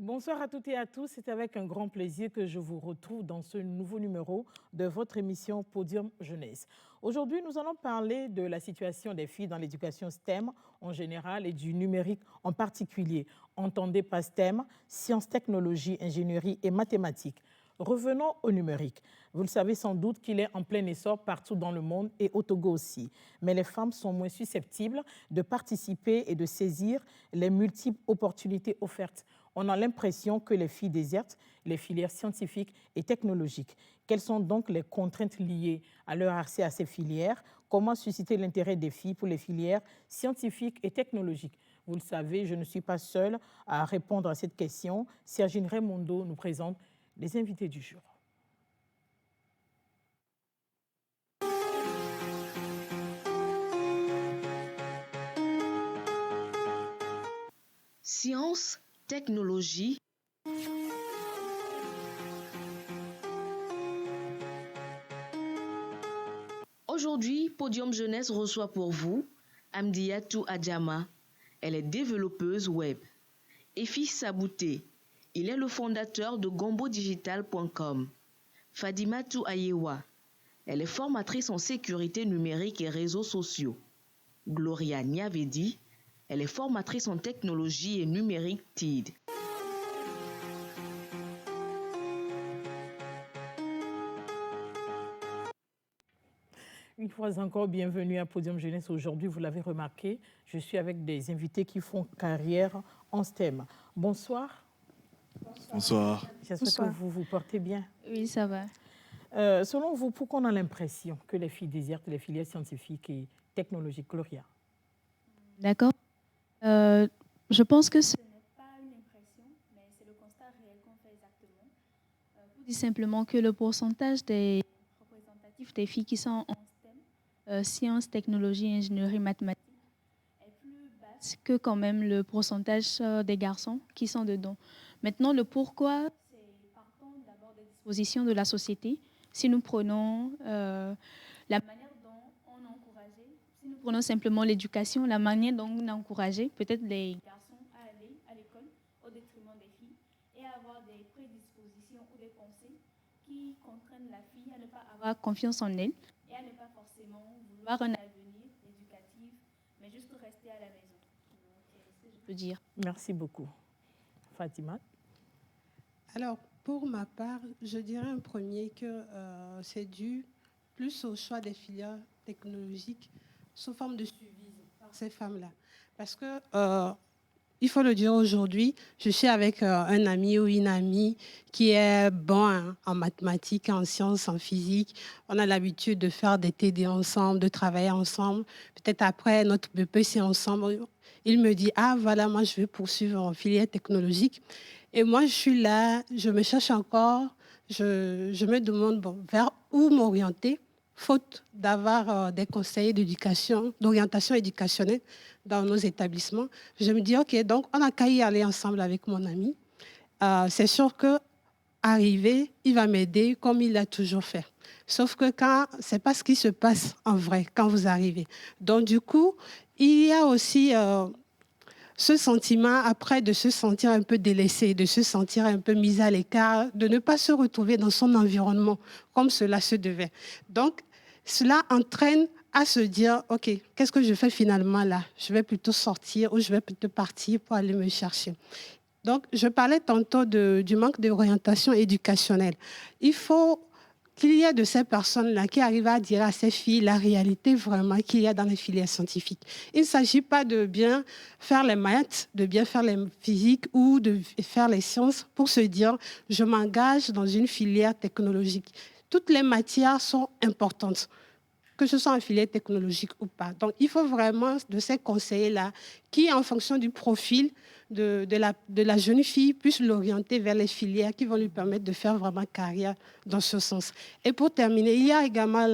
Bonsoir à toutes et à tous. C'est avec un grand plaisir que je vous retrouve dans ce nouveau numéro de votre émission Podium Jeunesse. Aujourd'hui, nous allons parler de la situation des filles dans l'éducation STEM en général et du numérique en particulier. Entendez par STEM, sciences, technologies, ingénierie et mathématiques. Revenons au numérique. Vous le savez sans doute qu'il est en plein essor partout dans le monde et au Togo aussi. Mais les femmes sont moins susceptibles de participer et de saisir les multiples opportunités offertes. On a l'impression que les filles désertent les filières scientifiques et technologiques. Quelles sont donc les contraintes liées à leur accès à ces filières? Comment susciter l'intérêt des filles pour les filières scientifiques et technologiques? Vous le savez, je ne suis pas seule à répondre à cette question. Sergine Raimondo nous présente les invités du jour. Sciences, technologie. Aujourd'hui, Podium Jeunesse reçoit pour vous Amdiatou Adjama. Elle est développeuse web. Efi Sabouté. Il est le fondateur de gombodigital.com. Fadimatou Ayewa. Elle est formatrice en sécurité numérique et réseaux sociaux. Gloria Niavedi. Elle est formatrice en technologie et numérique TID. Une fois encore, bienvenue à Podium Jeunesse. Aujourd'hui, vous l'avez remarqué, je suis avec des invités qui font carrière en STEM. Bonsoir. Bonsoir. J'espère que vous vous portez bien. Oui, ça va. Selon vous, pourquoi on a l'impression que les filles désertent les filières scientifiques et technologiques? Gloria. D'accord. Je pense que ce n'est pas une impression, mais c'est le constat réel qu'on fait exactement. Pour dire simplement que le pourcentage des représentatifs des filles qui sont en STEM, sciences, technologies, ingénierie, mathématiques, est plus basse que quand même le pourcentage des garçons qui sont dedans. Maintenant, le pourquoi, c'est partant d'abord des dispositions de la société. Si nous prenons la manière dont on a encouragé, si nous prenons simplement l'éducation, la manière dont on a encouragé peut-être les garçons à aller à l'école au détriment des filles et à avoir des prédispositions ou des pensées qui contraignent la fille à ne pas avoir confiance en elle et à ne pas forcément vouloir un avenir éducatif, mais juste rester à la maison. Donc, c'est ce que je peux dire. Merci beaucoup. Fatima. Alors, pour ma part, je dirais en premier que c'est dû plus au choix des filières technologiques sous forme de suivi par ces femmes-là. Parce que, il faut le dire aujourd'hui, je suis avec un ami ou une amie qui est bon en mathématiques, en sciences, en physique. On a l'habitude de faire des TD ensemble, de travailler ensemble. Peut-être après notre BPC ensemble, il me dit « Ah, voilà, moi, je vais poursuivre en filière technologique. » Et moi, je suis là, je me cherche encore, je me demande vers où m'orienter, faute d'avoir des conseillers d'éducation, d'orientation éducationnelle dans nos établissements. Je me dis, OK, donc on a qu'à y aller ensemble avec mon ami. C'est sûr que arrivé, il va m'aider comme il l'a toujours fait. Sauf que c'est pas ce qui se passe en vrai quand vous arrivez. Donc du coup, il y a aussi ce sentiment après de se sentir un peu délaissé, de se sentir un peu mis à l'écart, de ne pas se retrouver dans son environnement comme cela se devait. Donc, cela entraîne à se dire, OK, qu'est-ce que je fais finalement là? Je vais plutôt sortir ou je vais plutôt partir pour aller me chercher. Donc, je parlais tantôt du manque d'orientation éducationnelle. Il faut qu'il y ait de ces personnes-là qui arrivent à dire à ces filles la réalité vraiment qu'il y a dans les filières scientifiques. Il ne s'agit pas de bien faire les maths, de bien faire les physiques ou de faire les sciences pour se dire je m'engage dans une filière technologique. Toutes les matières sont importantes, que ce soit en filière technologique ou pas. Donc, il faut vraiment de ces conseillers-là qui, en fonction du profil de la jeune fille, puissent l'orienter vers les filières qui vont lui permettre de faire vraiment carrière dans ce sens. Et pour terminer, il y a également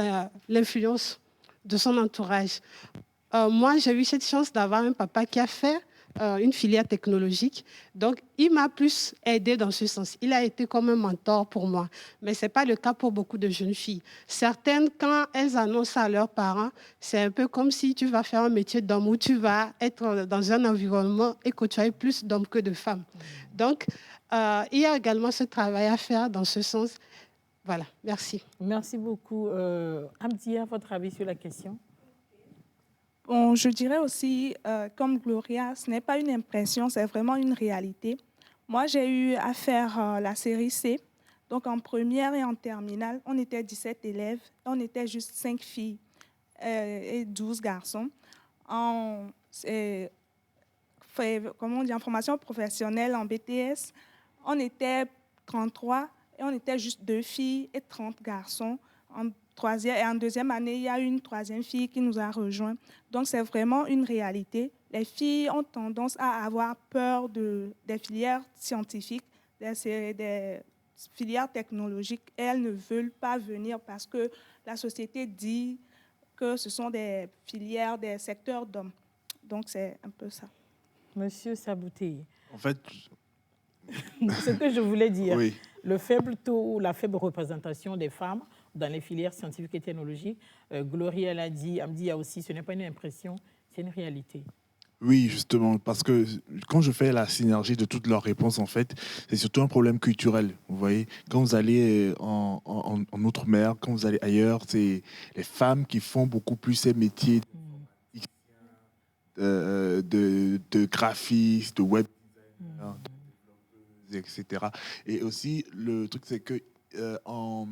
l'influence de son entourage. Moi, j'ai eu cette chance d'avoir un papa qui a fait une filière technologique. Donc, il m'a plus aidé dans ce sens. Il a été comme un mentor pour moi. Mais ce n'est pas le cas pour beaucoup de jeunes filles. Certaines, quand elles annoncent à leurs parents, c'est un peu comme si tu vas faire un métier d'homme où tu vas être dans un environnement et côtoyer plus d'hommes que de femmes. Donc, il y a également ce travail à faire dans ce sens. Voilà, merci. Merci beaucoup. Hamdia, votre avis sur la question? Bon, je dirais aussi, comme Gloria, ce n'est pas une impression, c'est vraiment une réalité. Moi, j'ai eu à faire la série C. Donc, en première et en terminale, on était 17 élèves. On était juste 5 filles et 12 garçons. En formation professionnelle, en BTS, on était 33 et on était juste 2 filles et 30 garçons. En troisième et en deuxième année, il y a une troisième fille qui nous a rejoints. Donc, c'est vraiment une réalité. Les filles ont tendance à avoir peur des filières scientifiques, des filières technologiques. Elles ne veulent pas venir parce que la société dit que ce sont des filières, des secteurs d'hommes. Donc, c'est un peu ça. Monsieur Sabouté. En fait, ce que je voulais dire, oui. le faible taux ou la faible représentation des femmes dans les filières scientifiques et technologiques, Gloria l'a dit, Hamdi a aussi, ce n'est pas une impression, c'est une réalité. Oui, justement, parce que quand je fais la synergie de toutes leurs réponses, en fait, c'est surtout un problème culturel. Vous voyez, quand vous allez en Outre-mer, quand vous allez ailleurs, c'est les femmes qui font beaucoup plus ces métiers de graphiste, de web designer, etc. Et aussi, le truc, c'est que dans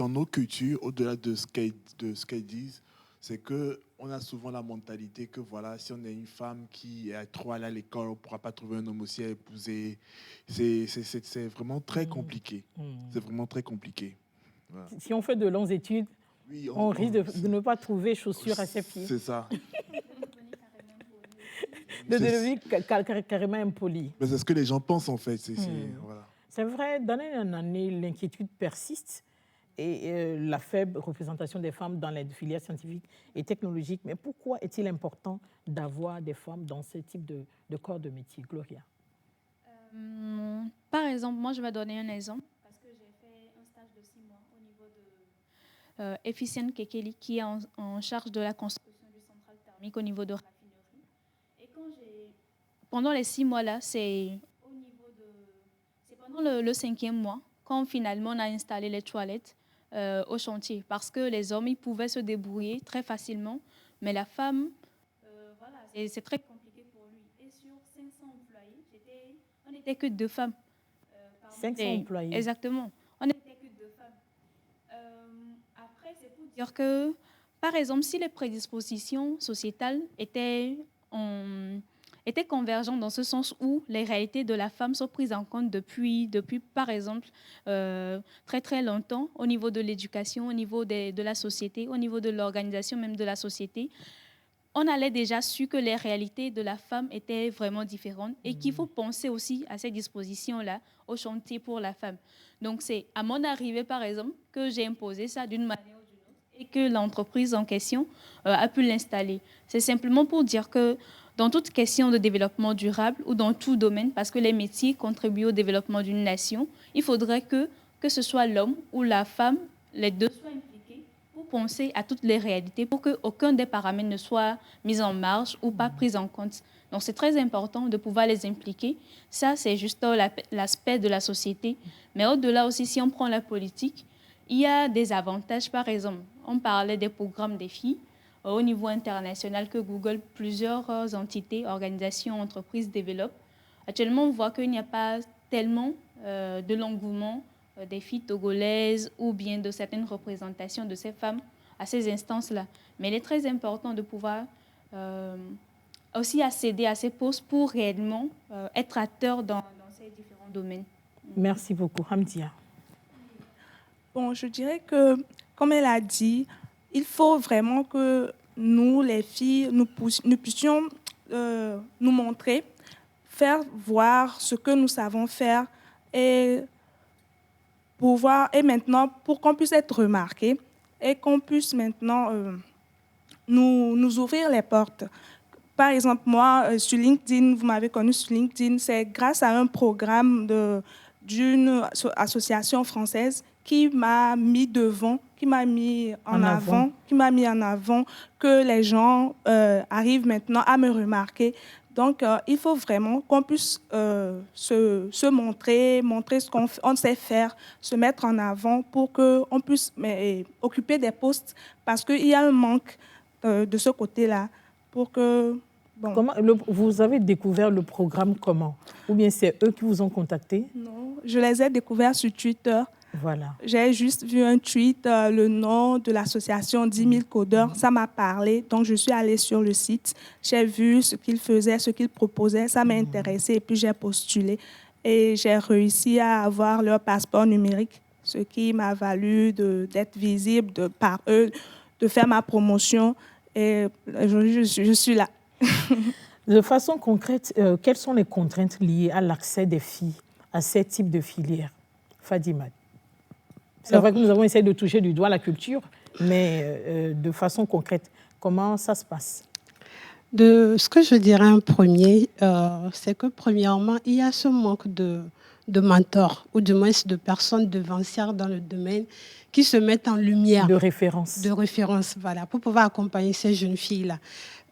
nos cultures, au-delà de ce qu'elles disent, c'est qu'on a souvent la mentalité que voilà, si on est une femme qui est trop allée à l'école, on ne pourra pas trouver un homme aussi à épouser. C'est vraiment très compliqué. C'est vraiment très compliqué. Voilà. Si on fait de longues études, oui, on risque de ne pas trouver chaussures à ses pieds. C'est ça. De devenir carrément impoli. Mais c'est ce que les gens pensent en fait. Voilà. C'est vrai, d'année en année, l'inquiétude persiste et la faible représentation des femmes dans les filières scientifiques et technologiques. Mais pourquoi est-il important d'avoir des femmes dans ce type de corps de métier, Gloria? Par exemple, moi, je vais donner un exemple parce que j'ai fait un stage de 6 mois au niveau de Efficient Kekeli, qui est en charge de la construction du central thermique au niveau de raffinerie. Et pendant les 6 mois-là, c'est pendant le 5e mois, quand finalement on a installé les toilettes au chantier, parce que les hommes, ils pouvaient se débrouiller très facilement, mais la femme, voilà, c'est très compliqué pour lui. Et sur 500 employés, on n'était que 2 femmes. 500 employés. Exactement. On n'était que 2 femmes. Après, c'est pour dire que, par exemple, si les prédispositions sociétales étaient convergentes dans ce sens où les réalités de la femme sont prises en compte depuis par exemple, très très longtemps, au niveau de l'éducation, au niveau de la société, au niveau de l'organisation même de la société, on allait déjà su que les réalités de la femme étaient vraiment différentes et qu'il faut penser aussi à ces dispositions-là au chantier pour la femme. Donc, c'est à mon arrivée, par exemple, que j'ai imposé ça d'une manière ou d'une autre et que l'entreprise en question a pu l'installer. C'est simplement pour dire que dans toute question de développement durable ou dans tout domaine, parce que les métiers contribuent au développement d'une nation, il faudrait que ce soit l'homme ou la femme, les deux soient impliqués pour penser à toutes les réalités, pour qu'aucun des paramètres ne soit mis en marge ou pas pris en compte. Donc, c'est très important de pouvoir les impliquer. Ça, c'est juste l'aspect de la société. Mais au-delà aussi, si on prend la politique, il y a des avantages. Par exemple, on parlait des programmes des filles au niveau international que Google, plusieurs entités, organisations, entreprises développent. Actuellement, on voit qu'il n'y a pas tellement de l'engouement des filles togolaises ou bien de certaines représentations de ces femmes à ces instances-là. Mais il est très important de pouvoir aussi accéder à ces postes pour réellement être acteur dans ces différents domaines. Merci beaucoup. Hamdia. Bon, je dirais que, comme elle a dit, il faut vraiment que nous, les filles, nous puissions nous montrer, faire voir ce que nous savons faire et maintenant, pour qu'on puisse être remarqués et qu'on puisse maintenant nous ouvrir les portes. par exemple, moi, sur LinkedIn, vous m'avez connu sur LinkedIn, c'est grâce à un programme d'une association française qui m'a mis devant, qui m'a mis en avant, que les gens arrivent maintenant à me remarquer. Donc, il faut vraiment qu'on puisse se montrer ce qu'on sait faire, se mettre en avant pour qu'on puisse occuper des postes, parce qu'il y a un manque de ce côté-là. Pour que, bon. Vous avez découvert le programme comment? Ou bien c'est eux qui vous ont contacté? Non, je les ai découverts sur Twitter. Voilà. J'ai juste vu un tweet, le nom de l'association 10 000 codeurs, ça m'a parlé. Donc, je suis allée sur le site, j'ai vu ce qu'ils faisaient, ce qu'ils proposaient, ça m'a intéressée et puis j'ai postulé. Et j'ai réussi à avoir leur passeport numérique, ce qui m'a valu d'être visible par eux, de faire ma promotion. Et je suis là. De façon concrète, quelles sont les contraintes liées à l'accès des filles à ces types de filières? Fadima. C'est vrai que nous avons essayé de toucher du doigt la culture, mais de façon concrète, comment ça se passe? Ce que je dirais en premier, c'est que premièrement, il y a ce manque de mentors, ou du moins de personnes devancières dans le domaine qui se mettent en lumière. De référence. De référence, voilà, pour pouvoir accompagner ces jeunes filles-là.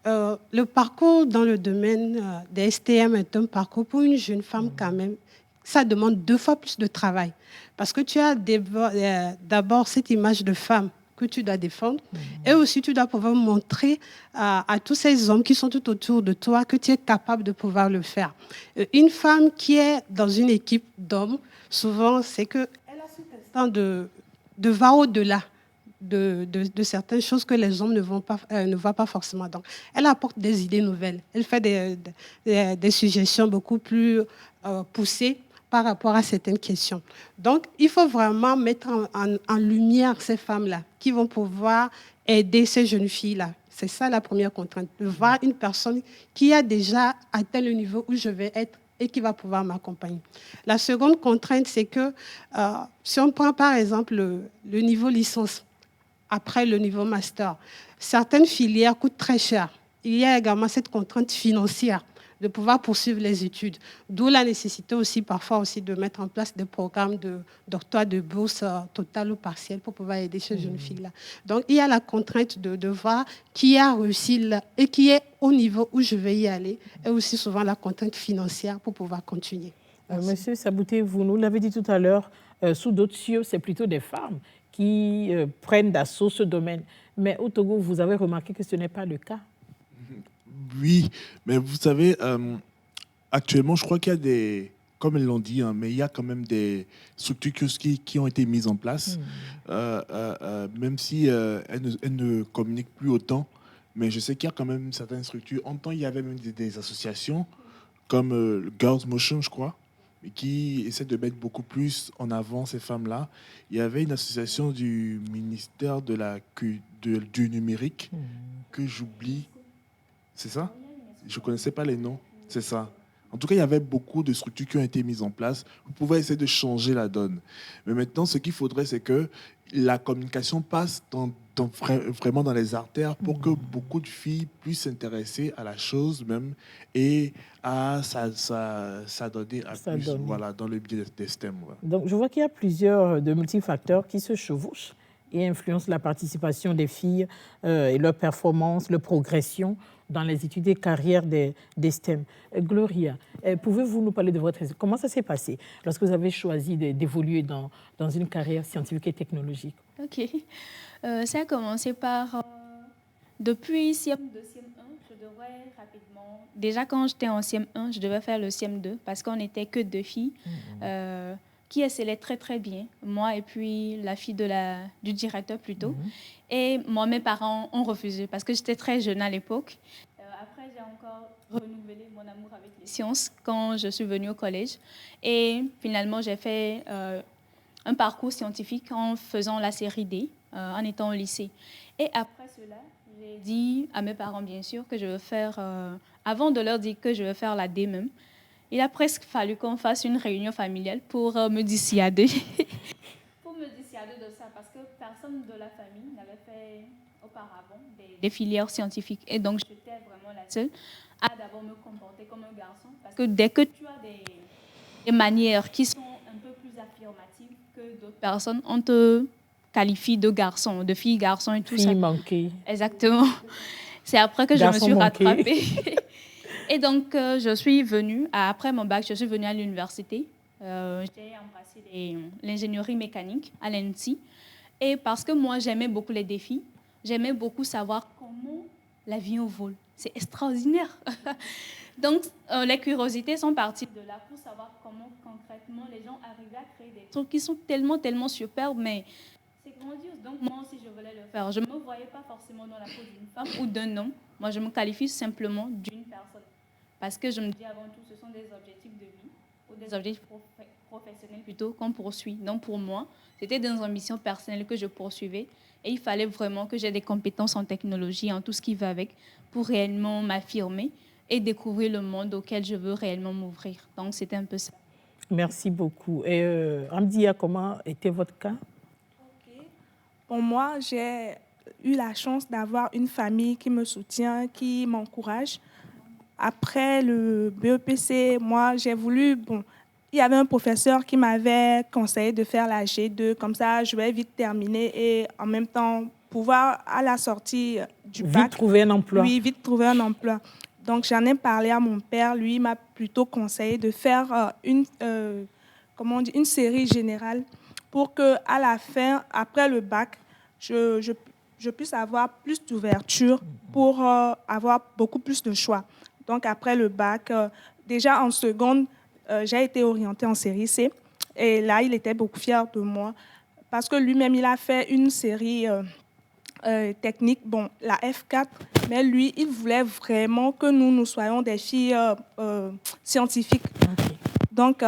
Le parcours dans le domaine des STM est un parcours pour une jeune femme quand même. Ça demande 2 fois plus de travail. Parce que tu as d'abord cette image de femme que tu dois défendre. Et aussi, tu dois pouvoir montrer à tous ces hommes qui sont tout autour de toi que tu es capable de pouvoir le faire. Une femme qui est dans une équipe d'hommes, souvent, c'est qu'elle a cet instinct de voir au-delà de certaines choses que les hommes ne voient pas forcément. Donc, elle apporte des idées nouvelles. Elle fait des suggestions beaucoup plus poussées par rapport à certaines questions. Donc, il faut vraiment mettre en lumière ces femmes-là qui vont pouvoir aider ces jeunes filles-là. C'est ça la première contrainte, de voir une personne qui a déjà atteint le niveau où je vais être et qui va pouvoir m'accompagner. La seconde contrainte, c'est que si on prend par exemple le niveau licence, après le niveau master, certaines filières coûtent très cher. Il y a également cette contrainte financière de pouvoir poursuivre les études, d'où la nécessité aussi parfois aussi de mettre en place des programmes d'octroi de bourse totale ou partielle pour pouvoir aider ces jeunes filles-là. Donc, il y a la contrainte de voir qui a réussi là et qui est au niveau où je vais y aller, et aussi souvent la contrainte financière pour pouvoir continuer. Monsieur Sabouté, vous nous l'avez dit tout à l'heure, sous d'autres cieux, c'est plutôt des femmes qui prennent d'assaut ce domaine. Mais au Togo, vous avez remarqué que ce n'est pas le cas. Oui, mais vous savez, actuellement, je crois qu'il y a des, comme elles l'ont dit, hein, mais il y a quand même des structures qui ont été mises en place, même si elles ne communiquent plus autant. Mais je sais qu'il y a quand même certaines structures. En temps, il y avait même des associations comme Girls Motion, je crois, qui essaie de mettre beaucoup plus en avant ces femmes-là. Il y avait une association du ministère du numérique que j'oublie. C'est ça? Je ne connaissais pas les noms. C'est ça. En tout cas, il y avait beaucoup de structures qui ont été mises en place. Vous pouvez essayer de changer la donne. Mais maintenant, ce qu'il faudrait, c'est que la communication passe vraiment dans les artères pour que beaucoup de filles puissent s'intéresser à la chose même et à s'adonner à plus, voilà, dans le biais des STEM. Voilà. Donc, je vois qu'il y a plusieurs de multifacteurs qui se chevauchent et influencent la participation des filles et leur performance, leur progression dans les études et carrières des STEM. Gloria, pouvez-vous nous parler de votre... Comment ça s'est passé lorsque vous avez choisi d'évoluer dans une carrière scientifique et technologique? Ok. Ça a commencé par... depuis CM2, CM1, je devrais rapidement... Déjà, quand j'étais en CM1, je devais faire le CM2 parce qu'on n'était que 2 filles qui excellaient très, très bien. Moi et puis la fille du directeur plutôt. Et moi, mes parents ont refusé parce que j'étais très jeune à l'époque. Après, j'ai encore renouvelé mon amour avec les sciences quand je suis venue au collège. Et finalement, j'ai fait un parcours scientifique en faisant la série D, en étant au lycée. Et après cela, j'ai dit à mes parents, bien sûr, que je veux faire... avant de leur dire que je veux faire la D même, il a presque fallu qu'on fasse une réunion familiale pour me dissuader. De ça, parce que personne de la famille n'avait fait auparavant des filières scientifiques. Et donc, j'étais vraiment vraiment la seule à d'abord me comporter comme un garçon. Parce que dès que tu as des manières qui sont un peu plus affirmatives que d'autres personnes, on te qualifie de garçon, de fille, garçon et tout ça. Fille manquée. Exactement. C'est après que je me Garçon suis manqué. rattrapée. Et donc, je suis venue, après mon bac, je suis venue à l'université. J'ai embrassé l'ingénierie mécanique à l'ENSI. Et parce que moi, j'aimais beaucoup les défis, j'aimais beaucoup savoir comment la vie en vol. C'est extraordinaire. Donc, les curiosités sont parties de là pour savoir comment concrètement les gens arrivaient à créer des trucs qui sont tellement, tellement superbes, mais c'est grandiose. Donc, moi aussi, je voulais le faire. Je ne me voyais pas forcément dans la peau d'une femme ou d'un homme. Moi, je me qualifie simplement d'une personne. Parce que je me dis avant tout, ce sont des objectifs de vie ou des objectifs professionnels plutôt qu'on poursuit. Donc, pour moi, c'était des ambitions personnelles que je poursuivais. Et il fallait vraiment que j'ai des compétences en technologie, en tout ce qui va avec, pour réellement m'affirmer et découvrir le monde auquel je veux réellement m'ouvrir. Donc, c'était un peu ça. Merci beaucoup. Et Amdia, comment était votre cas? Pour moi, j'ai eu la chance d'avoir une famille qui me soutient, qui m'encourage. Après le BEPC, moi, j'ai voulu... il y avait un professeur qui m'avait conseillé de faire la G2. Comme ça, je vais vite terminer et en même temps pouvoir, à la sortie du bac... Vite trouver un emploi. Oui, vite trouver un emploi. Donc, j'en ai parlé à mon père. Lui, il m'a plutôt conseillé de faire une série générale pour qu'à la fin, après le bac, je puisse avoir plus d'ouverture pour avoir beaucoup plus de choix. Donc, après le bac, déjà en seconde, j'ai été orientée en série C. Et là, il était beaucoup fier de moi parce que lui-même, il a fait une série technique, la F4, mais lui, il voulait vraiment que nous soyons des filles scientifiques. Okay. Donc,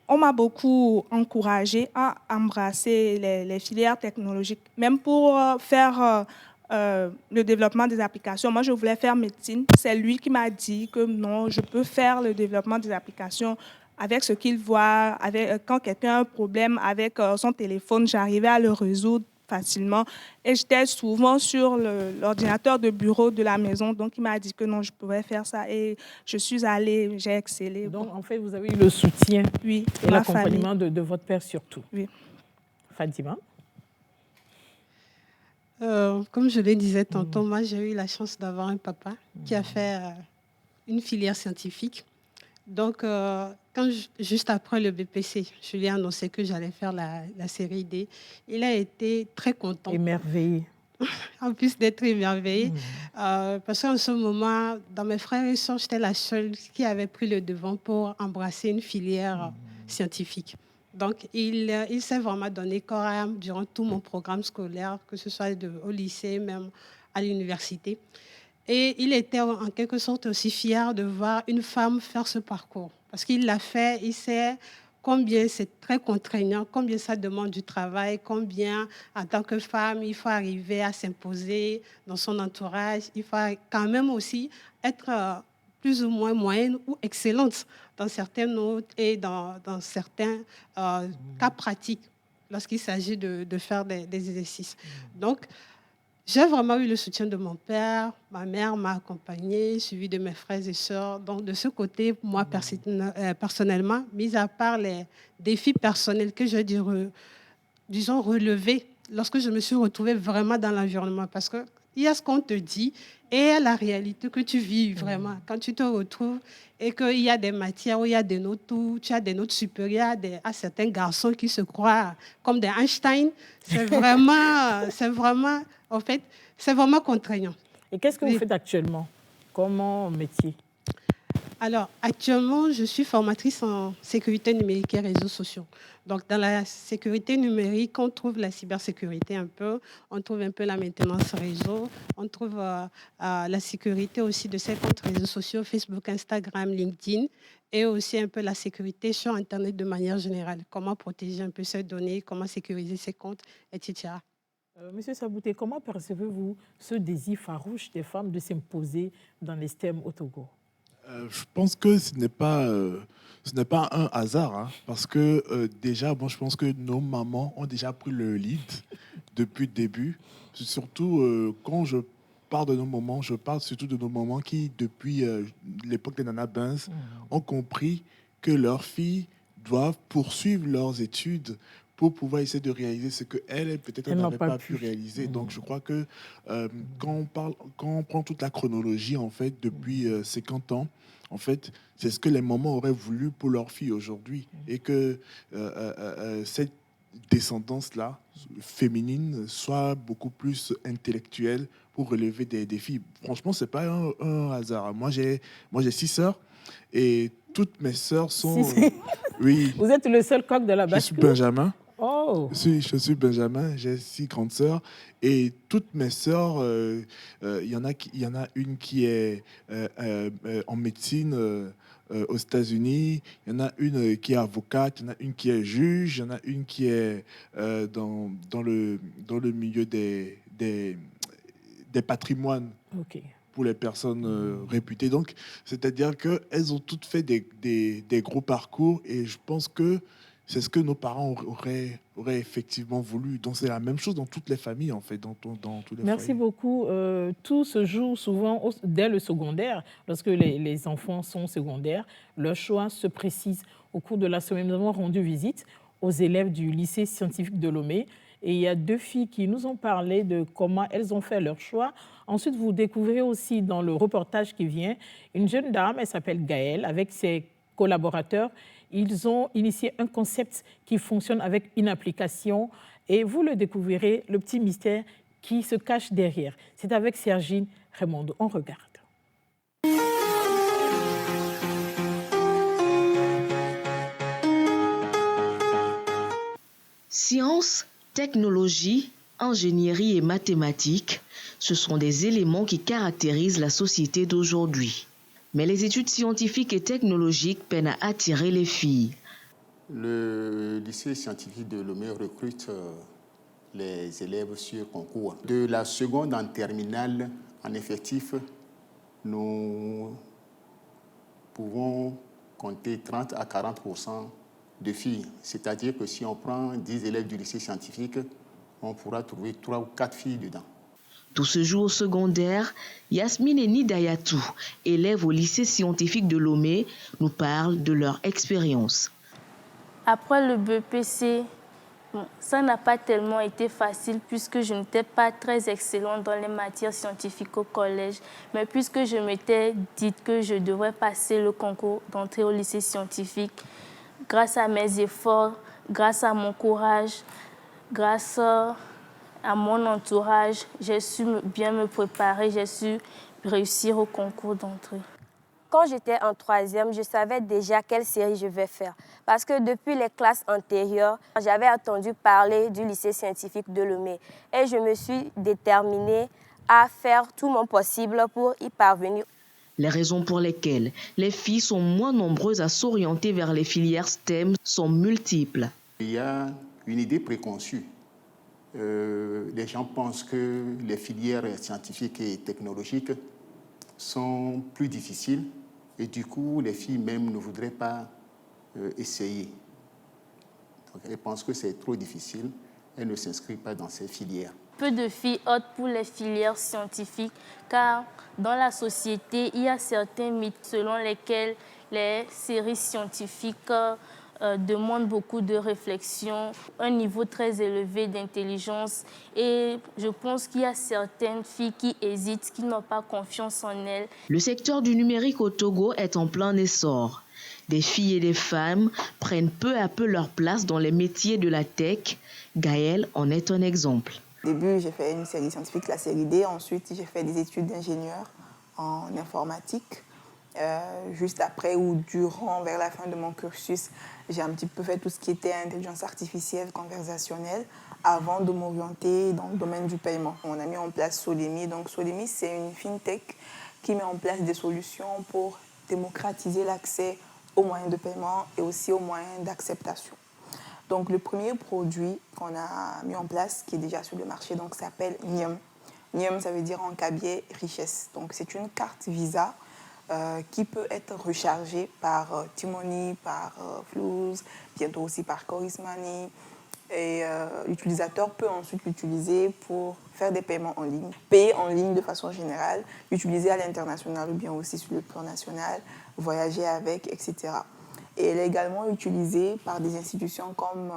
on m'a beaucoup encouragée à embrasser les filières technologiques, même pour faire le développement des applications. Moi, je voulais faire médecine. C'est lui qui m'a dit que non, je peux faire le développement des applications avec ce qu'il voit. Quand quelqu'un a un problème avec son téléphone, j'arrivais à le résoudre facilement. Et j'étais souvent sur l'ordinateur de bureau de la maison. Donc, il m'a dit que non, je pouvais faire ça. Et je suis allée, j'ai excellé. Donc, en fait, vous avez eu le soutien et l'accompagnement de votre père surtout. Oui. Fatima? Comme je le disais tantôt, moi, j'ai eu la chance d'avoir un papa qui a fait une filière scientifique. Donc, juste après le BPC, je lui ai annoncé que j'allais faire la série D. Il a été très content. Émerveillé. En plus d'être émerveillé, parce qu'en ce moment, dans mes frères et sœurs, j'étais la seule qui avait pris le devant pour embrasser une filière scientifique. Donc, il s'est vraiment donné corps à âme durant tout mon programme scolaire, que ce soit au lycée, même à l'université. Et il était en quelque sorte aussi fier de voir une femme faire ce parcours. Parce qu'il l'a fait, il sait combien c'est très contraignant, combien ça demande du travail, combien en tant que femme, il faut arriver à s'imposer dans son entourage. Il faut quand même aussi être plus ou moins moyenne ou excellente dans certaines notes et dans certains cas pratiques lorsqu'il s'agit de faire des exercices. Donc, j'ai vraiment eu le soutien de mon père, ma mère m'a accompagnée, suivi de mes frères et sœurs. Donc, de ce côté, moi, personnellement, mis à part les défis personnels que j'ai dû, disons, relever lorsque je me suis retrouvée vraiment dans l'environnement. Parce qu'il y a ce qu'on te dit et la réalité que tu vis vraiment. Quand tu te retrouves et qu'il y a des matières où il y a des notes, où tu as des notes supérieures à certains garçons qui se croient comme des Einstein, c'est vraiment... En fait, c'est vraiment contraignant. Et qu'est-ce que vous faites actuellement comme métier? Alors, actuellement, je suis formatrice en sécurité numérique et réseaux sociaux. Donc, dans la sécurité numérique, on trouve la cybersécurité un peu, on trouve un peu la maintenance réseau, on trouve la sécurité aussi de ces comptes réseaux sociaux, Facebook, Instagram, LinkedIn, et aussi un peu la sécurité sur Internet de manière générale. Comment protéger un peu ces données, comment sécuriser ces comptes, etc. Monsieur Sabouté, comment percevez-vous ce désir farouche des femmes de s'imposer dans les STEM au Togo? Je pense que ce n'est pas un hasard, hein, parce que déjà, je pense que nos mamans ont déjà pris le lead depuis le début. Surtout quand je parle de nos moments, je parle surtout de nos moments qui, depuis l'époque des Nana Benz, ont compris que leurs filles doivent poursuivre leurs études pour pouvoir essayer de réaliser ce qu'elles, peut-être, Elles n'ont n'avaient pas pas pu. pu réaliser. Donc, je crois que quand on prend toute la chronologie, en fait, depuis 50 ans, en fait, c'est ce que les mamans auraient voulu pour leurs filles aujourd'hui. Et que cette descendance-là, féminine, soit beaucoup plus intellectuelle pour relever des défis. Franchement, c'est pas un hasard. Moi, j'ai 6 sœurs et toutes mes sœurs sont... oui, Vous êtes le seul coq de la je suis bascule? Benjamin. Oh, Je suis Benjamin, j'ai 6 grandes sœurs et toutes mes sœurs, il y en a une qui est en médecine aux États-Unis, il y en a une qui est avocate, il y en a une qui est juge, il y en a une qui est dans le milieu des patrimoines ok. pour les personnes réputées. Donc, c'est-à-dire qu'elles ont toutes fait des gros parcours et je pense que c'est ce que nos parents auraient effectivement voulu. Donc, c'est la même chose dans toutes les familles, en fait, dans tous les Merci foyers. beaucoup. Tout se joue souvent dès le secondaire. Lorsque les enfants sont secondaires, leur choix se précise. Au cours de la semaine, nous avons rendu visite aux élèves du lycée scientifique de Lomé. Et il y a 2 filles qui nous ont parlé de comment elles ont fait leur choix. Ensuite, vous découvrez aussi dans le reportage qui vient une jeune dame, elle s'appelle Gaëlle, avec ses collaborateurs. Ils ont initié un concept qui fonctionne avec une application et vous le découvrirez, le petit mystère qui se cache derrière. C'est avec Sergine Raymond. On regarde. Science, technologie, ingénierie et mathématiques, ce sont des éléments qui caractérisent la société d'aujourd'hui. Mais les études scientifiques et technologiques peinent à attirer les filles. Le lycée scientifique de Lomé recrute les élèves sur concours. De la seconde en terminale, en effectif, nous pouvons compter 30 à 40% de filles. C'est-à-dire que si on prend 10 élèves du lycée scientifique, on pourra trouver 3 ou 4 filles dedans. Tout se joue au secondaire. Yasmine et Nidayatou, élèves au lycée scientifique de Lomé, nous parlent de leur expérience. Après le BPC, ça n'a pas tellement été facile puisque je n'étais pas très excellente dans les matières scientifiques au collège. Mais puisque je m'étais dit que je devrais passer le concours d'entrée au lycée scientifique, grâce à mes efforts, grâce à mon courage, grâce à mon entourage, j'ai su bien me préparer, j'ai su réussir au concours d'entrée. Quand j'étais en 3e, je savais déjà quelle série je vais faire. Parce que depuis les classes antérieures, j'avais entendu parler du lycée scientifique de Lomé. Et je me suis déterminée à faire tout mon possible pour y parvenir. Les raisons pour lesquelles les filles sont moins nombreuses à s'orienter vers les filières STEM sont multiples. Il y a une idée préconçue. Les gens pensent que les filières scientifiques et technologiques sont plus difficiles et du coup, les filles même ne voudraient pas essayer. Donc, elles pensent que c'est trop difficile, elles ne s'inscrivent pas dans ces filières. Peu de filles optent pour les filières scientifiques car dans la société, il y a certains mythes selon lesquels les séries scientifiques demandent beaucoup de réflexion, un niveau très élevé d'intelligence et je pense qu'il y a certaines filles qui hésitent, qui n'ont pas confiance en elles. Le secteur du numérique au Togo est en plein essor. Des filles et des femmes prennent peu à peu leur place dans les métiers de la tech. Gaëlle en est un exemple. Au début, j'ai fait une série scientifique, la série D. Ensuite, j'ai fait des études d'ingénieur en informatique. Juste après ou durant, vers la fin de mon cursus, j'ai un petit peu fait tout ce qui était intelligence artificielle conversationnelle avant de m'orienter dans le domaine du paiement. On a mis en place Sodemi. Donc Sodemi, c'est une fintech qui met en place des solutions pour démocratiser l'accès aux moyens de paiement et aussi aux moyens d'acceptation. Donc le premier produit qu'on a mis en place, qui est déjà sur le marché, donc s'appelle Nium. Nium, ça veut dire en cabier richesse. Donc c'est une carte Visa qui peut être rechargée par T-Money, par Flouz, bientôt aussi par Choice Money, Et l'utilisateur peut ensuite l'utiliser pour faire des paiements en ligne, payer en ligne de façon générale, l'utiliser à l'international ou bien aussi sur le plan national, voyager avec, etc. Et elle est également utilisée par des institutions comme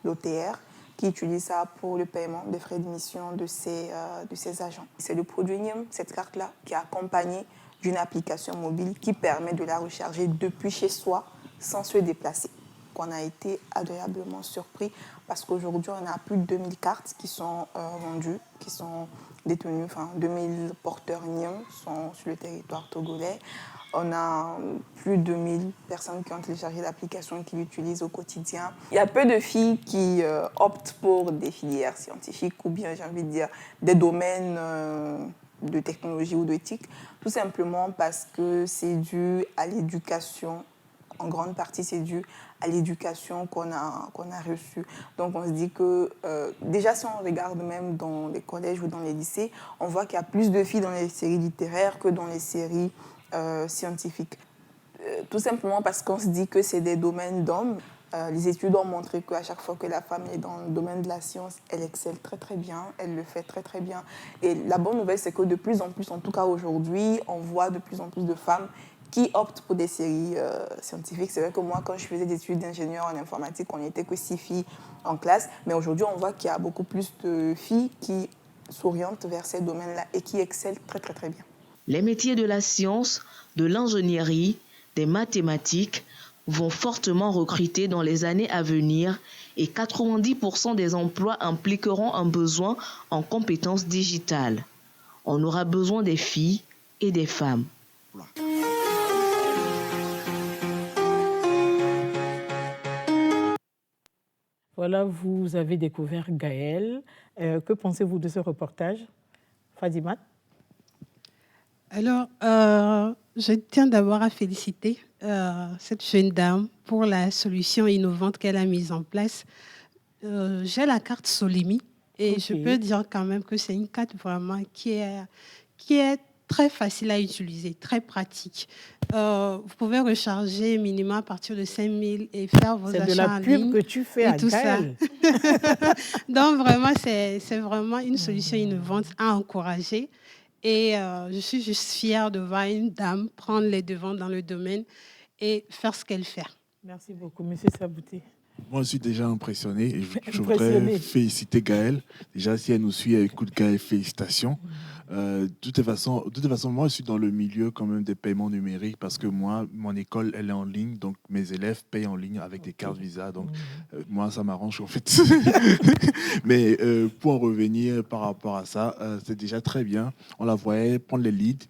l'OTR, qui utilise ça pour le paiement des frais d'émission de ses agents. C'est le produit NIM, cette carte-là, qui est accompagnée d'une application mobile qui permet de la recharger depuis chez soi sans se déplacer. On a été agréablement surpris parce qu'aujourd'hui, on a plus de 2000 cartes qui sont vendues, qui sont détenues, 2000 porteurs NIM sont sur le territoire togolais. On a plus de 1000 personnes qui ont téléchargé l'application et qui l'utilisent au quotidien. Il y a peu de filles qui optent pour des filières scientifiques ou bien, j'ai envie de dire, des domaines de technologie ou d'éthique, tout simplement parce que c'est dû à l'éducation. En grande partie, c'est dû à l'éducation qu'on a reçue. Donc, on se dit que, déjà, si on regarde même dans les collèges ou dans les lycées, on voit qu'il y a plus de filles dans les séries littéraires que dans les séries scientifiques. Tout simplement parce qu'on se dit que c'est des domaines d'hommes. Les études ont montré qu'à chaque fois que la femme est dans le domaine de la science, elle excelle très très bien, elle le fait très très bien. Et la bonne nouvelle, c'est que de plus en plus, en tout cas aujourd'hui, on voit de plus en plus de femmes qui optent pour des séries scientifiques. C'est vrai que moi, quand je faisais des études d'ingénieur en informatique, on n'était que 6 filles en classe. Mais aujourd'hui, on voit qu'il y a beaucoup plus de filles qui s'orientent vers ces domaines-là et qui excellent très très très bien. Les métiers de la science, de l'ingénierie, des mathématiques vont fortement recruter dans les années à venir et 90% des emplois impliqueront un besoin en compétences digitales. On aura besoin des filles et des femmes. Voilà, vous avez découvert Gaëlle. Que pensez-vous de ce reportage, Fadimat? Alors, je tiens d'abord à féliciter cette jeune dame pour la solution innovante qu'elle a mise en place. J'ai la carte Solimi et je peux dire quand même que c'est une carte vraiment qui est très facile à utiliser, très pratique. Vous pouvez recharger minimum à partir de 5 000 et faire vos achats en ligne. C'est de la pub que tu fais à Gaëlle. Donc, vraiment, c'est vraiment une solution innovante à encourager. Et je suis juste fière de voir une dame prendre les devants dans le domaine et faire ce qu'elle fait. Merci beaucoup, M. Sabouté. Moi, je suis déjà impressionné et je voudrais féliciter Gaëlle. Déjà, si elle nous suit, écoute Gaëlle, félicitations. De toute façon, moi, je suis dans le milieu quand même des paiements numériques parce que moi, mon école, elle est en ligne, donc mes élèves payent en ligne avec des cartes Visa. Donc, moi, ça m'arrange en fait. Mais pour en revenir par rapport à ça, c'est déjà très bien. On la voyait prendre les leads,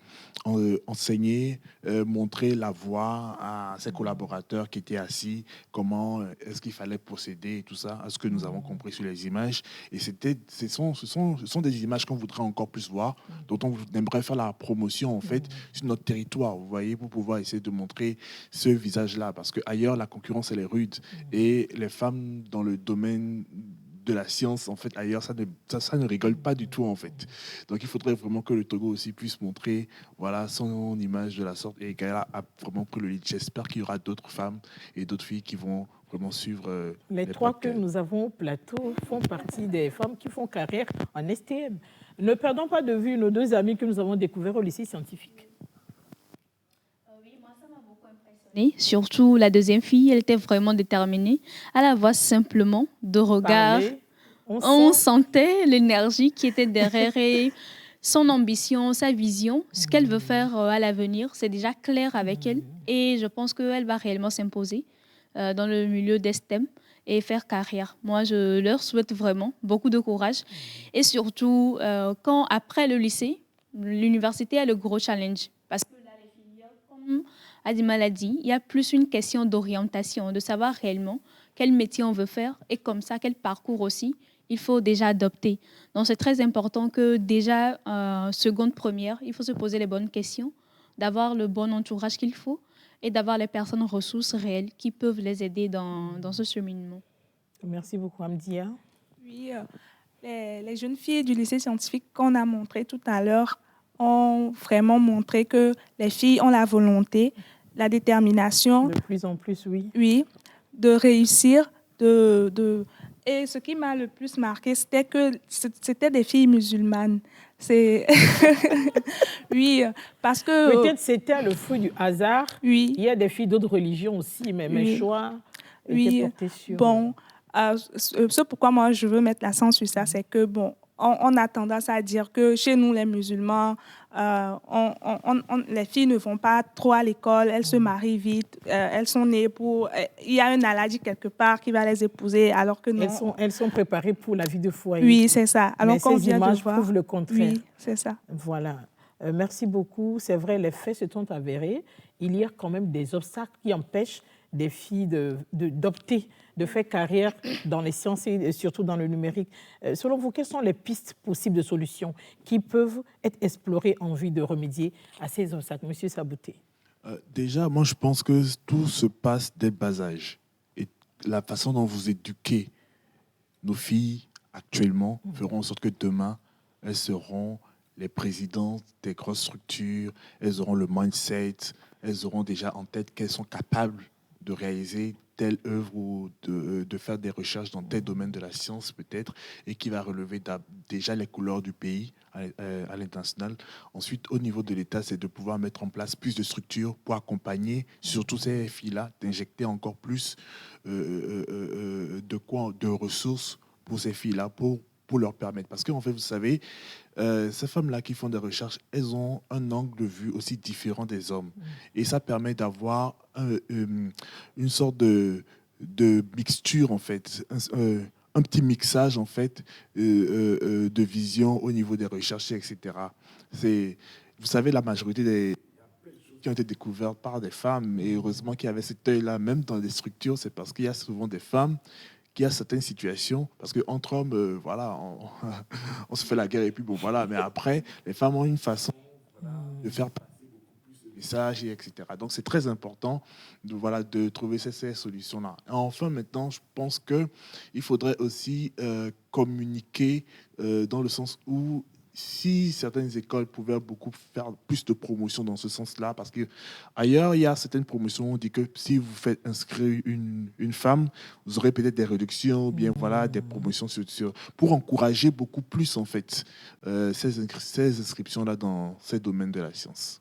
enseigner, montrer la voie à ses collaborateurs qui étaient assis, comment est-ce qu'il fallait procéder et tout ça, à ce que nous avons compris sur les images. Et ce sont des images qu'on voudrait encore plus voir, dont on aimerait faire la promotion en fait sur notre territoire, vous voyez, pour pouvoir essayer de montrer ce visage-là, parce qu'ailleurs la concurrence elle est rude et les femmes dans le domaine de la science, en fait, ailleurs, ça ne rigole pas du tout, en fait. Donc, il faudrait vraiment que le Togo aussi puisse montrer, voilà, son image de la sorte. Et Gaëlle a vraiment pris le lead. J'espère qu'il y aura d'autres femmes et d'autres filles qui vont vraiment suivre. Les trois que nous avons au plateau font partie des femmes qui font carrière en STM. Ne perdons pas de vue nos deux amis que nous avons découverts au lycée scientifique. Oui, moi, ça m'a beaucoup impressionnée. Surtout la deuxième fille, elle était vraiment déterminée. À la voix simplement, de regard, on sentait l'énergie qui était derrière et son ambition, sa vision, ce qu'elle veut faire à l'avenir. C'est déjà clair avec elle et je pense qu'elle va réellement s'imposer dans le milieu des STEM et faire carrière. Moi, je leur souhaite vraiment beaucoup de courage. Et surtout, quand après le lycée, l'université a le gros challenge. Parce que là, les filières, comme Adima l'a dit, il y a plus une question d'orientation, de savoir réellement quel métier on veut faire et comme ça, quel parcours aussi il faut déjà adopter. Donc, c'est très important que déjà, seconde, première, il faut se poser les bonnes questions, d'avoir le bon entourage qu'il faut et d'avoir les personnes ressources réelles qui peuvent les aider dans ce cheminement. Merci beaucoup, Amdia. Oui, les jeunes filles du lycée scientifique qu'on a montré tout à l'heure ont vraiment montré que les filles ont la volonté, la détermination. De plus en plus, oui. Oui, de réussir, Et ce qui m'a le plus marqué, c'était que c'était des filles musulmanes. Oui, parce que... Peut-être c'était le fruit du hasard. Oui. Il y a des filles d'autres religions aussi, mais mes choix étaient portés sur... Bon, ce pourquoi moi je veux mettre l'accent sur ça, c'est que, bon, on a tendance à dire que chez nous, les musulmans, les filles ne vont pas trop à l'école, elles se marient vite, elles sont nées pour... Il y a un maladie quelque part qui va les épouser, alors que non. Elles sont préparées pour la vie de foyer. Oui, c'est ça. Alors mais ces images prouvent le contraire. Oui, c'est ça. Voilà. Merci beaucoup. C'est vrai, les faits se sont avérés. Il y a quand même des obstacles qui empêchent des filles d'opter, de faire carrière dans les sciences et surtout dans le numérique. Selon vous, quelles sont les pistes possibles de solutions qui peuvent être explorées en vue de remédier à ces obstacles? Monsieur Sabouté. Déjà, moi, je pense que tout se passe dès le bas âge. Et la façon dont vous éduquez nos filles actuellement feront en sorte que demain, elles seront les présidentes des grosses structures, elles auront le mindset, elles auront déjà en tête qu'elles sont capables de réaliser telle œuvre ou de faire des recherches dans tel domaine de la science peut-être, et qui va relever déjà les couleurs du pays à l'international. Ensuite, au niveau de l'État, c'est de pouvoir mettre en place plus de structures pour accompagner surtout ces filles-là, d'injecter encore plus de ressources pour ces filles-là, pour leur permettre. Parce qu'en fait, vous savez, ces femmes-là qui font des recherches, elles ont un angle de vue aussi différent des hommes. Et ça permet d'avoir une sorte de mixture, en fait, un petit mixage, en fait, de vision au niveau des recherches, etc. Vous savez, la majorité des qui ont été découvertes par des femmes, et heureusement qu'il y avait cet œil-là, même dans les structures, c'est parce qu'il y a souvent des femmes qui a certaines situations, parce qu'entre hommes, voilà, on se fait la guerre et puis bon, voilà, mais après, les femmes ont une façon de faire passer beaucoup plus de messages, etc. Donc, c'est très important de trouver ces solutions-là. Et enfin, maintenant, je pense qu'il faudrait aussi communiquer dans le sens où si certaines écoles pouvaient faire plus de promotion dans ce sens-là, parce qu'ailleurs, il y a certaines promotions où on dit que si vous faites inscrire une femme, vous aurez peut-être des réductions, ou bien voilà, des promotions pour encourager beaucoup plus, en fait, ces inscriptions-là dans ces domaines de la science.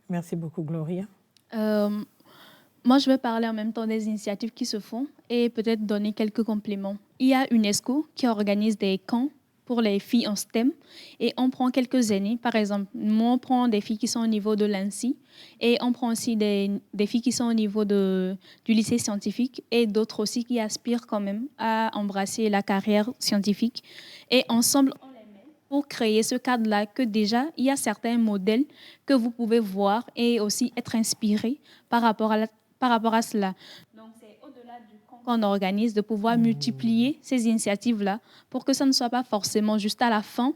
Merci beaucoup, Gloria. Moi, je vais parler en même temps des initiatives qui se font et peut-être donner quelques compléments. Il y a UNESCO qui organise des camps pour les filles en STEM et on prend quelques années. Par exemple, nous, on prend des filles qui sont au niveau de l'ANSI et on prend aussi des filles qui sont au niveau du lycée scientifique et d'autres aussi qui aspirent quand même à embrasser la carrière scientifique. Et ensemble, on les met pour créer ce cadre-là que déjà, il y a certains modèles que vous pouvez voir et aussi être inspiré par rapport à cela. Donc, c'est au-delà du camp qu'on organise de pouvoir multiplier ces initiatives-là pour que ça ne soit pas forcément juste à la fin,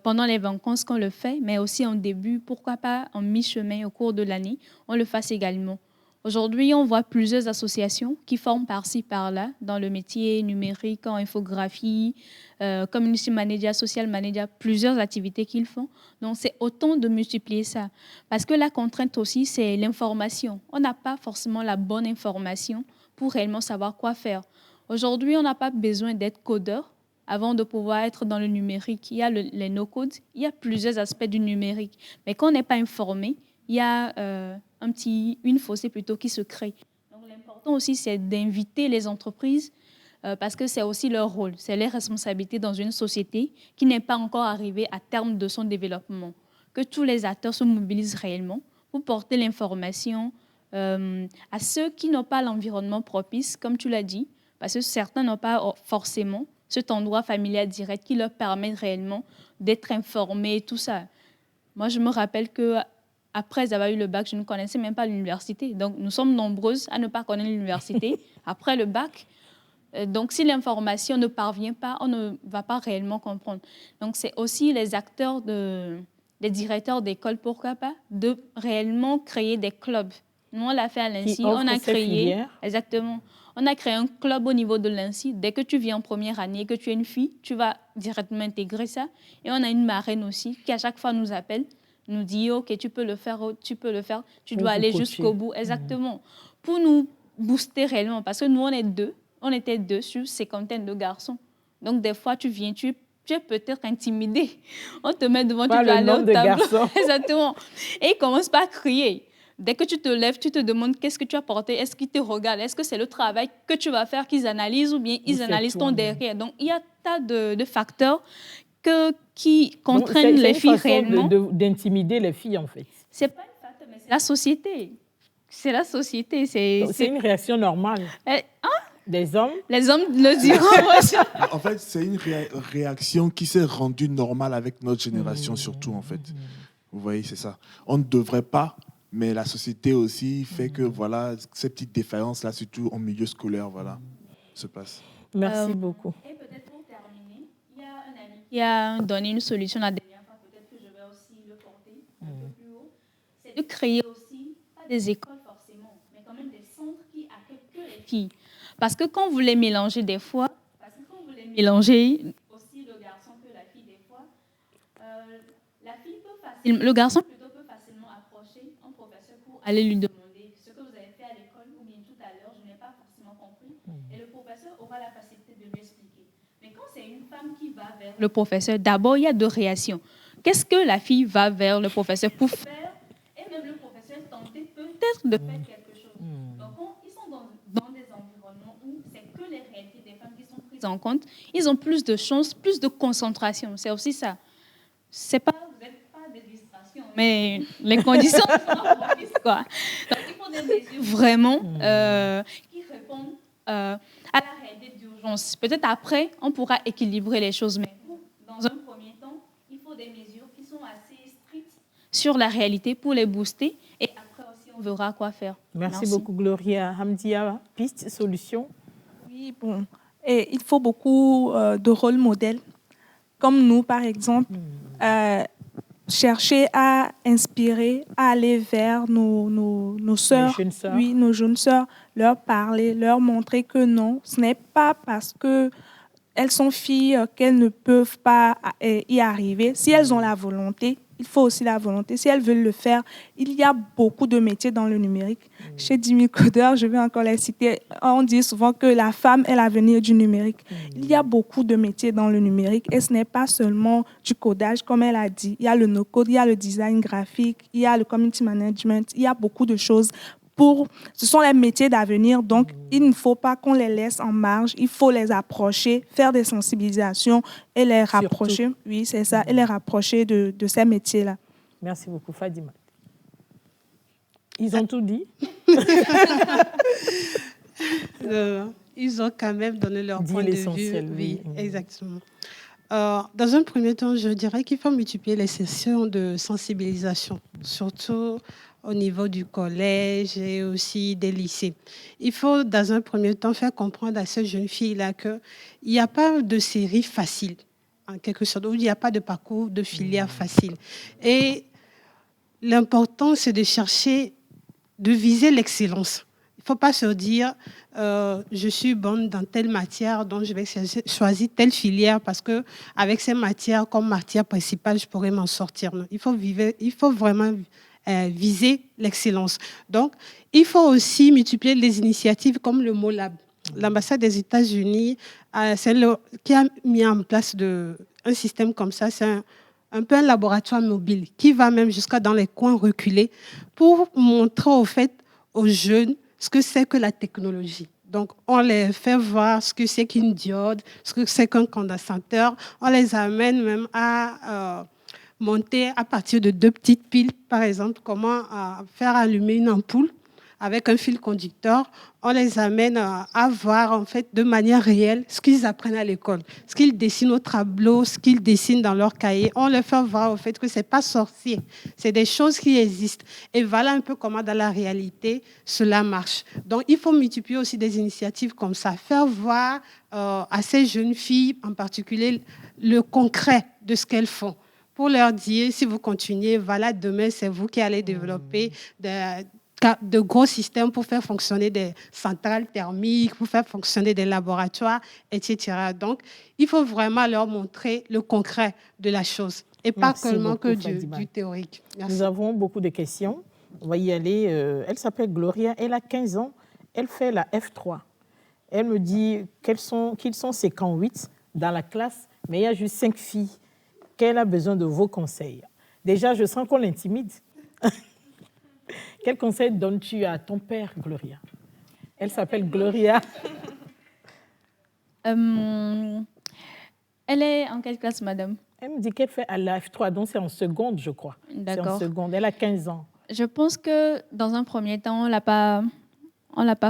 pendant les vacances qu'on le fait, mais aussi en début, pourquoi pas en mi-chemin au cours de l'année, on le fasse également. Aujourd'hui, on voit plusieurs associations qui forment par-ci, par-là, dans le métier numérique, en infographie, community manager, social manager, plusieurs activités qu'ils font. Donc, c'est autant de multiplier ça. Parce que la contrainte aussi, c'est l'information. On n'a pas forcément la bonne information pour réellement savoir quoi faire. Aujourd'hui, on n'a pas besoin d'être codeur avant de pouvoir être dans le numérique. Il y a les no-codes, il y a plusieurs aspects du numérique. Mais quand on n'est pas informé, il y a une fossée plutôt qui se crée. Donc, l'important aussi, c'est d'inviter les entreprises parce que c'est aussi leur rôle, c'est leur responsabilité dans une société qui n'est pas encore arrivée à terme de son développement. Que tous les acteurs se mobilisent réellement pour porter l'information à ceux qui n'ont pas l'environnement propice, comme tu l'as dit, parce que certains n'ont pas forcément cet endroit familial direct qui leur permet réellement d'être informés et tout ça. Moi, je me rappelle que après avoir eu le bac, je ne connaissais même pas l'université. Donc, nous sommes nombreuses à ne pas connaître l'université après le bac. Donc, si l'information ne parvient pas, on ne va pas réellement comprendre. Donc, c'est aussi les acteurs, les directeurs d'école, pourquoi pas, de réellement créer des clubs. Nous, on l'a fait à l'INSI. On a créé, exactement. On a créé un club au niveau de l'INSI. Dès que tu viens en première année et que tu es une fille, tu vas directement intégrer ça. Et on a une marraine aussi qui, à chaque fois, nous appelle, nous dit « Ok, tu peux le faire, tu dois aller jusqu'au bout. » Exactement. Pour nous booster réellement, parce que nous, on est deux. on était 2 sur cinquantaine de garçons. Donc, des fois, tu viens, tu es peut-être intimidé. On te met devant, tu dois aller au tableau. Exactement. Et ils commencent pas à crier. Dès que tu te lèves, tu te demandes qu'est-ce que tu as porté, est-ce qu'ils te regardent, est-ce que c'est le travail que tu vas faire qu'ils analysent ou bien ils analysent ton derrière. Donc, il y a tas de facteurs qui contraignent les filles réellement. D'intimider les filles, en fait. C'est pas un facteur, mais c'est la société. C'est la société. C'est une réaction normale. Des hommes? Les hommes le diront. En fait, c'est une réaction qui s'est rendue normale avec notre génération, surtout, en fait. Vous voyez, c'est ça. On ne devrait pas, mais la société aussi fait que, voilà, ces petites défaillances-là, surtout en milieu scolaire, voilà, se passent. Merci beaucoup. Et peut-être pour terminer, il y a un ami qui a donné une solution la dernière fois, peut-être que je vais aussi le porter un peu plus haut. C'est de créer aussi, pas des écoles forcément, mais quand même des centres qui accueillent que les filles. Parce que quand vous les mélangez des fois, mélangez aussi le garçon que la fille des fois, le garçon plutôt peut facilement approcher un professeur pour aller lui demander ce que vous avez fait à l'école ou bien tout à l'heure, je n'ai pas forcément compris. Et le professeur aura la facilité de lui expliquer. Mais quand c'est une femme qui va vers le professeur, d'abord, il y a 2 réactions. Qu'est-ce que la fille va vers le professeur pour faire? Et même le professeur tenté peut-être de faire quelque chose. Donc, quand ils sont dans des environnements où c'est que les réalités des femmes qui sont prises en compte, ils ont plus de chances, plus de concentration. C'est aussi ça. C'est pas, vous n'êtes pas des distractions, mais les conditions sont propices, quoi. Donc, il faut des mesures vraiment qui répondent à la réalité d'urgence. Peut-être après, on pourra équilibrer les choses, mais dans un premier temps, il faut des mesures qui sont assez strictes sur la réalité pour les booster. Et après aussi, on verra quoi faire. Merci beaucoup, Gloria. Hamdia, piste, solution? Oui, bon. Et il faut beaucoup de rôles modèles. Comme nous, par exemple, chercher à inspirer, à aller vers nos sœurs, oui, nos jeunes sœurs, leur parler, leur montrer que non, ce n'est pas parce qu'elles sont filles qu'elles ne peuvent pas y arriver. Si elles ont la volonté, il faut aussi la volonté. Si elles veulent le faire, il y a beaucoup de métiers dans le numérique. Chez Jimmy Coder, je vais encore les citer, on dit souvent que la femme est l'avenir du numérique. Il y a beaucoup de métiers dans le numérique et ce n'est pas seulement du codage, comme elle a dit. Il y a le no-code, il y a le design graphique, il y a le community management, il y a beaucoup de choses. Ce sont les métiers d'avenir, donc il ne faut pas qu'on les laisse en marge, il faut les approcher, faire des sensibilisations et les rapprocher. Surtout. Oui, c'est ça, et les rapprocher de ces métiers-là. Merci beaucoup, Fadima. Ils ont tout dit. Ils ont quand même donné leur point de vue. Oui, exactement. Dans un premier temps, je dirais qu'il faut multiplier les sessions de sensibilisation, surtout au niveau du collège et aussi des lycées. Il faut, dans un premier temps, faire comprendre à ces jeunes filles-là qu'il n'y a pas de série facile, en quelque sorte, où il n'y a pas de parcours de filière facile. Et l'important, c'est de chercher, de viser l'excellence. Il ne faut pas se dire je suis bonne dans telle matière, donc je vais choisir telle filière parce qu'avec ces matières comme matière principale, je pourrais m'en sortir. Non, il faut vraiment viser l'excellence. Donc, il faut aussi multiplier les initiatives comme le MoLab. L'ambassade des États-Unis, qui a mis en place un système comme ça, c'est un peu un laboratoire mobile qui va même jusqu'à dans les coins reculés pour montrer au fait aux jeunes ce que c'est que la technologie. Donc, on les fait voir ce que c'est qu'une diode, ce que c'est qu'un condensateur. On les amène même à monter à partir de 2 petites piles, par exemple, comment faire allumer une ampoule avec un fil conducteur. On les amène à voir en fait de manière réelle ce qu'ils apprennent à l'école, ce qu'ils dessinent au tableau, ce qu'ils dessinent dans leur cahier. On les fait voir au fait que c'est pas sorcier, c'est des choses qui existent. Et voilà un peu comment dans la réalité cela marche. Donc il faut multiplier aussi des initiatives comme ça, faire voir à ces jeunes filles en particulier le concret de ce qu'elles font. Pour leur dire, si vous continuez, voilà, demain, c'est vous qui allez développer de gros systèmes pour faire fonctionner des centrales thermiques, pour faire fonctionner des laboratoires, etc. Donc, il faut vraiment leur montrer le concret de la chose et pas seulement que du théorique. Merci. Nous avons beaucoup de questions. On va y aller. Elle s'appelle Gloria, elle a 15 ans, elle fait la F3. Elle me dit qu'ils sont 58 dans la classe, mais il y a juste 5 filles, qu'elle a besoin de vos conseils. Déjà, je sens qu'on l'intimide. Quel conseil donnes-tu à ton père, Gloria? Elle s'appelle Gloria. Elle est en quelle classe, madame? Elle me dit qu'elle fait à la F3, donc c'est en seconde, je crois. D'accord. C'est en seconde, elle a 15 ans. Je pense que dans un premier temps, on l'a pas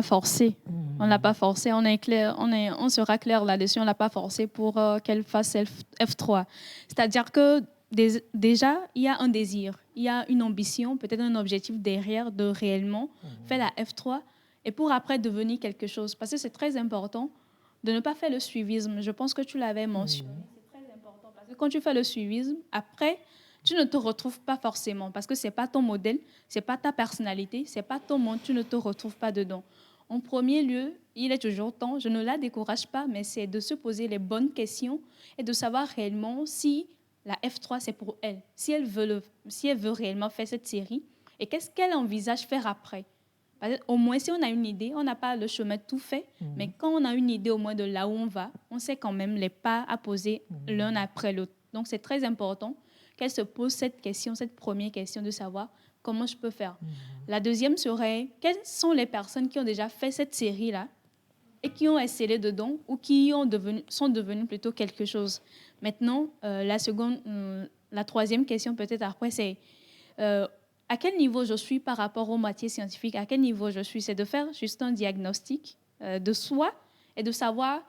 forcée. On l'a pas forcée. On sera clair là-dessus. On l'a pas forcée pour qu'elle fasse F3. C'est-à-dire que déjà, il y a un désir, il y a une ambition, peut-être un objectif derrière de réellement faire la F3 et pour après devenir quelque chose. Parce que c'est très important de ne pas faire le suivisme. Je pense que tu l'avais mentionné. C'est très important parce que quand tu fais le suivisme, après, tu ne te retrouves pas forcément parce que ce n'est pas ton modèle, ce n'est pas ta personnalité, ce n'est pas ton monde, tu ne te retrouves pas dedans. En premier lieu, il est toujours temps, je ne la décourage pas, mais c'est de se poser les bonnes questions et de savoir réellement si la F3, c'est pour elle, si elle veut réellement faire cette série et qu'est-ce qu'elle envisage faire après. Au moins, si on a une idée, on n'a pas le chemin tout fait, mais quand on a une idée au moins de là où on va, on sait quand même les pas à poser l'un après l'autre. Donc, c'est très important qu'elle se pose cette question, cette première question de savoir comment je peux faire. La deuxième serait, quelles sont les personnes qui ont déjà fait cette série-là et qui ont excellé dedans ou qui sont devenues plutôt quelque chose. Maintenant, la troisième question peut-être après, c'est à quel niveau je suis par rapport aux matières scientifiques, à quel niveau je suis. C'est de faire juste un diagnostic de soi et de savoir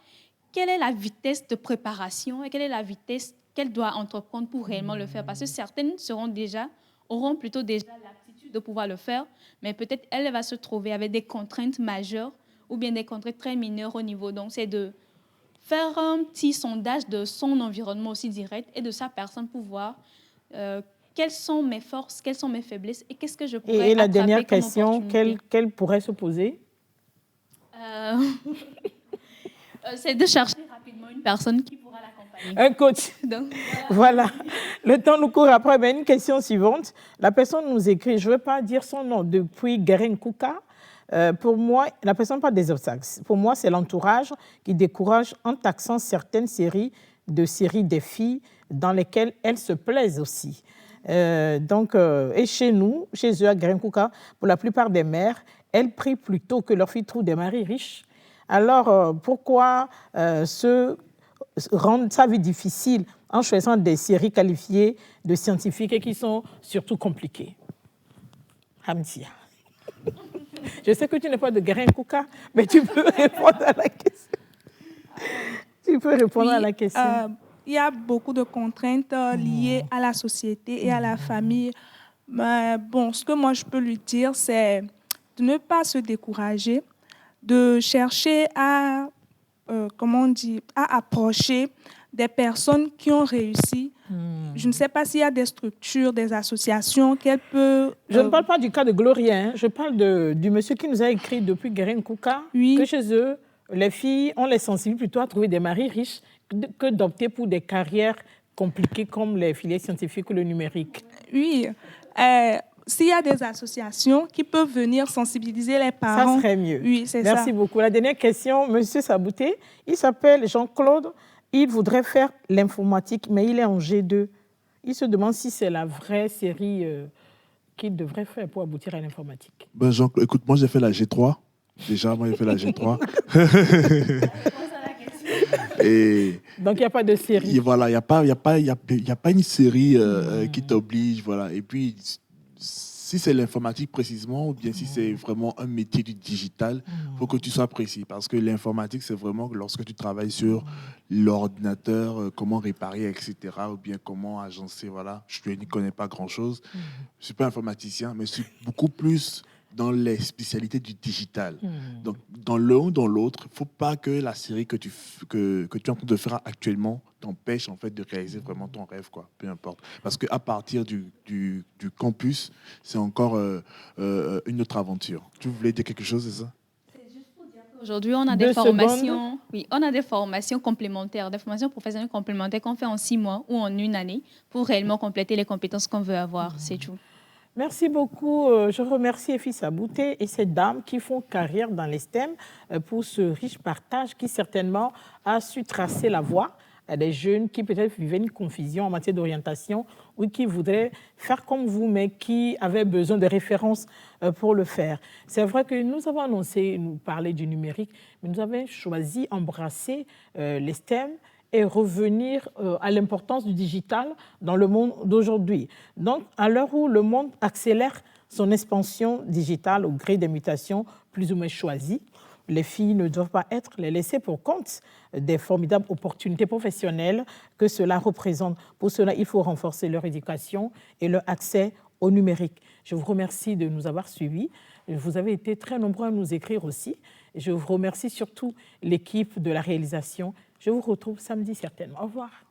quelle est la vitesse de préparation et quelle est la vitesse qu'elle doit entreprendre pour réellement le faire. Parce que certaines auront plutôt déjà l'aptitude de pouvoir le faire, mais peut-être elle va se trouver avec des contraintes majeures ou bien des contraintes très mineures au niveau. Donc, c'est de faire un petit sondage de son environnement aussi direct et de sa personne pour voir quelles sont mes forces, quelles sont mes faiblesses et qu'est-ce que je pourrais Et la attraper dernière comme question, qu'elle pourrait se poser c'est de chercher rapidement une personne qui pourra l'accompagner. Un coach. Donc, voilà. Le temps nous court après. Mais une question suivante. La personne nous écrit, je ne veux pas dire son nom, depuis Guerin-Kouka. Pour moi, la personne parle des obstacles. Pour moi, c'est l'entourage qui décourage en taxant certaines séries des filles dans lesquelles elles se plaisent aussi. Et chez nous, chez eux à Guerin-Kouka, pour la plupart des mères, elles prient plutôt que leurs filles trouvent des maris riches. Alors, pourquoi rendre sa vie difficile en choisissant des séries qualifiées de scientifiques et qui sont surtout compliquées? Hamtia. Je sais que tu n'es pas de Guerin-Kouka, mais tu peux répondre à la question. À la question. Il y a beaucoup de contraintes liées à la société et à la famille. Mais bon, ce que moi je peux lui dire, c'est de ne pas se décourager, de chercher à approcher des personnes qui ont réussi. Je ne sais pas s'il y a des structures, des associations qu'elle peut... Je ne parle pas du cas de Gloria, hein. Je parle du monsieur qui nous a écrit depuis Guerin-Kouka, que chez eux, les filles, on les sensibilise plutôt à trouver des maris riches que d'opter pour des carrières compliquées comme les filières scientifiques ou le numérique. Oui. S'il y a des associations qui peuvent venir sensibiliser les parents... Ça serait mieux. Oui, c'est ça. Merci beaucoup. La dernière question, monsieur Sabouté, il s'appelle Jean-Claude. Il voudrait faire l'informatique, mais il est en G2. Il se demande si c'est la vraie série qu'il devrait faire pour aboutir à l'informatique. Ben Jean-Claude, écoute, moi j'ai fait la G3. Déjà, moi j'ai fait la G3. Et donc il n'y a pas de série. Et voilà, il n'y a pas une série qui t'oblige. Voilà. Et puis, si c'est l'informatique précisément, ou bien si c'est vraiment un métier du digital, il faut que tu sois précis. Parce que l'informatique, c'est vraiment lorsque tu travailles sur l'ordinateur, comment réparer, etc. Ou bien comment agencer. Voilà. Je n'y connais pas grand-chose. Je ne suis pas informaticien, mais je suis beaucoup plus dans les spécialités du digital. Donc, dans l'un ou dans l'autre, il ne faut pas que la série que tu es en train de faire actuellement t'empêche en fait, de réaliser vraiment ton rêve, quoi. Peu importe. Parce qu'à partir du campus, c'est encore une autre aventure. Tu voulais dire quelque chose, c'est ça? Aujourd'hui, on a des formations, on a des formations complémentaires, des formations professionnelles complémentaires qu'on fait en 6 mois ou en 1 année pour réellement compléter les compétences qu'on veut avoir. C'est tout. Merci beaucoup. Je remercie Effie Sabouté et ces dames qui font carrière dans les STEM pour ce riche partage qui certainement a su tracer la voie à des jeunes qui peut-être vivaient une confusion en matière d'orientation ou qui voudraient faire comme vous, mais qui avaient besoin de références pour le faire. C'est vrai que nous avons annoncé, nous parler du numérique, mais nous avons choisi d'embrasser les STEM et revenir à l'importance du digital dans le monde d'aujourd'hui. Donc, à l'heure où le monde accélère son expansion digitale au gré des mutations plus ou moins choisies, les filles ne doivent pas être les laissées pour compte des formidables opportunités professionnelles que cela représente. Pour cela, il faut renforcer leur éducation et leur accès au numérique. Je vous remercie de nous avoir suivis. Vous avez été très nombreux à nous écrire aussi. Je vous remercie surtout l'équipe de la réalisation. Je vous retrouve samedi certainement. Au revoir.